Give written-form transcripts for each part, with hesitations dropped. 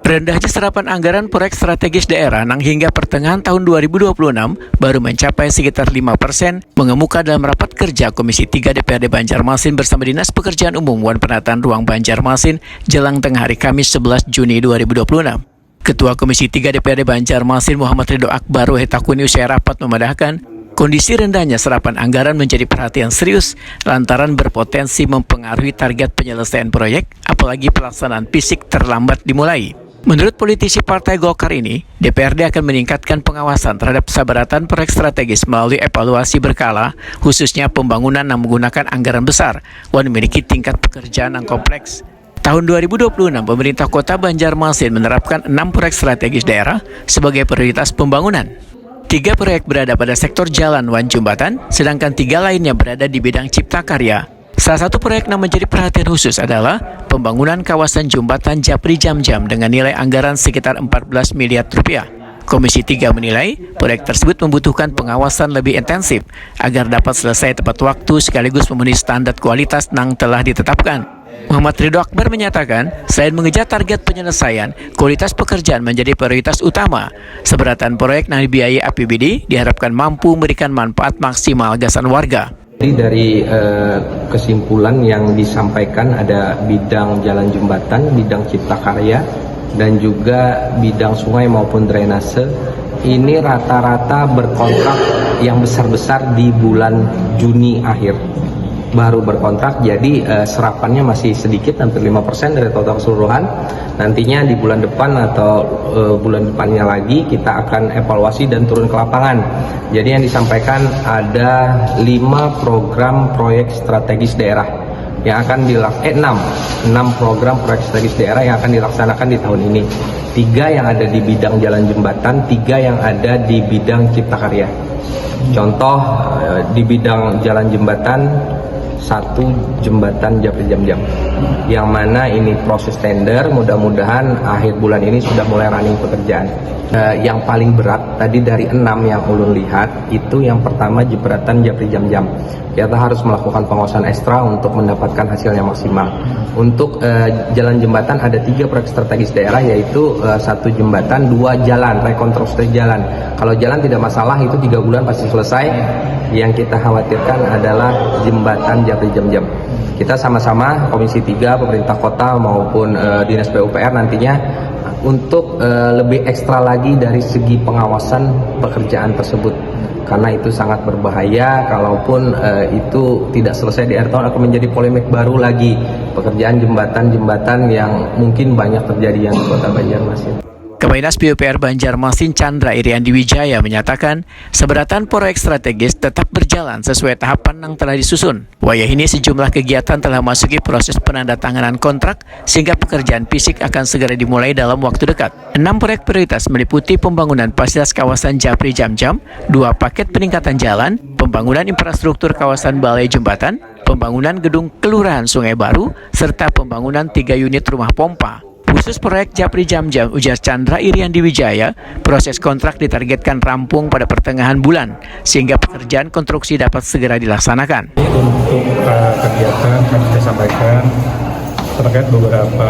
Rendahnya serapan anggaran proyek strategis daerah nang hingga pertengahan tahun 2026 baru mencapai sekitar 5%, mengemuka dalam rapat kerja Komisi 3 DPRD Banjarmasin bersama Dinas Pekerjaan Umum dan Penataan Ruang Banjarmasin jelang tengah hari Kamis 11 Juni 2026. Ketua Komisi 3 DPRD Banjarmasin Muhammad Ridho Akbar Wahhetakuni usai rapat memandahkan kondisi rendahnya serapan anggaran menjadi perhatian serius lantaran berpotensi mempengaruhi target penyelesaian proyek, apalagi pelaksanaan fisik terlambat dimulai. Menurut politisi Partai Golkar ini, DPRD akan meningkatkan pengawasan terhadap sabaratan proyek strategis melalui evaluasi berkala, khususnya pembangunan yang menggunakan anggaran besar dan memiliki tingkat pekerjaan yang kompleks. Tahun 2026, pemerintah Kota Banjarmasin menerapkan 6 proyek strategis daerah sebagai prioritas pembangunan. 3 proyek berada pada sektor jalan dan jembatan, sedangkan 3 lainnya berada di bidang cipta karya. Salah satu proyek yang menjadi perhatian khusus adalah pembangunan kawasan jembatan Japri Jamjam dengan nilai anggaran sekitar 14 miliar rupiah. Komisi 3 menilai proyek tersebut membutuhkan pengawasan lebih intensif agar dapat selesai tepat waktu sekaligus memenuhi standar kualitas yang telah ditetapkan. Muhammad Ridho Akbar menyatakan, selain mengejar target penyelesaian, kualitas pekerjaan menjadi prioritas utama. Seberatan proyek yang dibiayai APBD diharapkan mampu memberikan manfaat maksimal gasan warga. Jadi dari kesimpulan yang disampaikan ada bidang jalan jembatan, bidang cipta karya, dan juga bidang sungai maupun drainase. Ini rata-rata berkontrak yang besar-besar di bulan Juni akhir. Baru berkontrak, jadi serapannya masih sedikit, hampir 5% dari total keseluruhan. Nantinya di bulan depan atau bulan depannya lagi kita akan evaluasi dan turun ke lapangan. Jadi yang disampaikan ada 5 program proyek strategis daerah yang akan dilaksanakan, 6 program proyek strategis daerah yang akan dilaksanakan di tahun ini. 3 yang ada di bidang jalan jembatan, 3 yang ada di bidang cipta karya. Contoh di bidang jalan jembatan, 1 jembatan Japri Jamjam, yang mana ini proses tender, mudah-mudahan akhir bulan ini sudah mulai running pekerjaan. Yang paling berat tadi dari 6 yang ulun lihat, itu yang pertama jembatan Japri Jamjam. Kita harus melakukan pengawasan ekstra untuk mendapatkan hasil yang maksimal. Untuk jalan jembatan ada 3 proyek strategis daerah, yaitu 1 jembatan, 2 jalan, rekonstruksi jalan. Kalau jalan tidak masalah, itu 3 bulan pasti selesai. Yang kita khawatirkan adalah jembatan Japri Jamjam. Kita sama-sama Komisi 3, pemerintah kota maupun Dinas PUPR nantinya untuk lebih ekstra lagi dari segi pengawasan pekerjaan tersebut. Karena itu sangat berbahaya, kalaupun itu tidak selesai di akhir tahun akan menjadi polemik baru lagi. Pekerjaan jembatan-jembatan yang mungkin banyak terjadi yang di Kota Banjarmasin. Kepala Dinas PUPR Banjarmasin Chandra Iriandi Wijaya menyatakan, seberatan proyek strategis tetap berjalan sesuai tahapan yang telah disusun. Wayah ini sejumlah kegiatan telah memasuki proses penandatanganan kontrak sehingga pekerjaan fisik akan segera dimulai dalam waktu dekat. 6 proyek prioritas meliputi pembangunan fasilitas kawasan Japri Jamjam, 2 paket peningkatan jalan, pembangunan infrastruktur kawasan balai jembatan, pembangunan gedung kelurahan Sungai Baru, serta pembangunan 3 unit rumah pompa. Khusus proyek Japri Jamjam, ujar Chandra Iriandi Wijaya, proses kontrak ditargetkan rampung pada pertengahan bulan, sehingga pekerjaan konstruksi dapat segera dilaksanakan. Untuk kegiatan kami sudah sampaikan terkait beberapa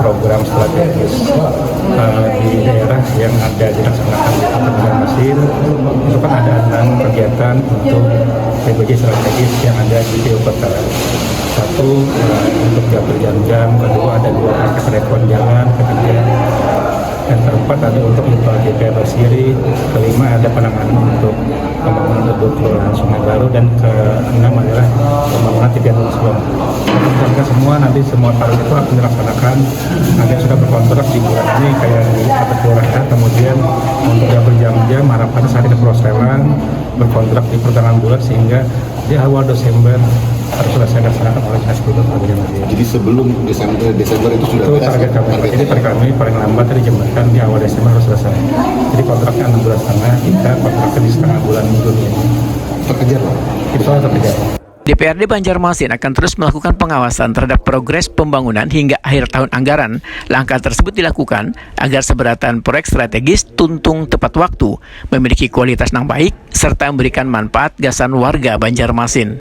program strategis di daerah yang ada dilaksanakan di Kota Banjarmasin. Itu kan ada 6 kegiatan untuk PBJ strategis yang ada di Kota. 1 untuk Japri Jamjam, kedua ada 2 paket rekon jalan, ketiga dan keempat ada untuk infal JPR Basiri, kelima ada penanganan untuk pembangunan gedung kelurahan Sungai Baru, dan keenam adalah pembangunan 3 sebelum. Mereka semua nanti semua paru itu akan dilaksanakan. Nanti sudah berkontrak di bulan ini kayak di Kota Kelurahan. Kemudian untuk Japri Jamjam harapannya saat ini proses lelang berkontrak di pertengahan bulan sehingga di awal Desember harus selesai dilaksanakan oleh Dinas PUPR. Jadi sebelum Desember itu sudah itu target kami. Jadi target kami paling lambat dari jembatan di awal Desember harus selesai. Jadi kontraknya 6 bulan setengah, kita kontraknya di setengah bulan Juni. terkejar, Pak? Itu terkejar. DPRD Banjarmasin akan terus melakukan pengawasan terhadap progres pembangunan hingga akhir tahun anggaran. Langkah tersebut dilakukan agar seberatan proyek strategis tuntung tepat waktu, memiliki kualitas yang baik, serta memberikan manfaat gasan warga Banjarmasin.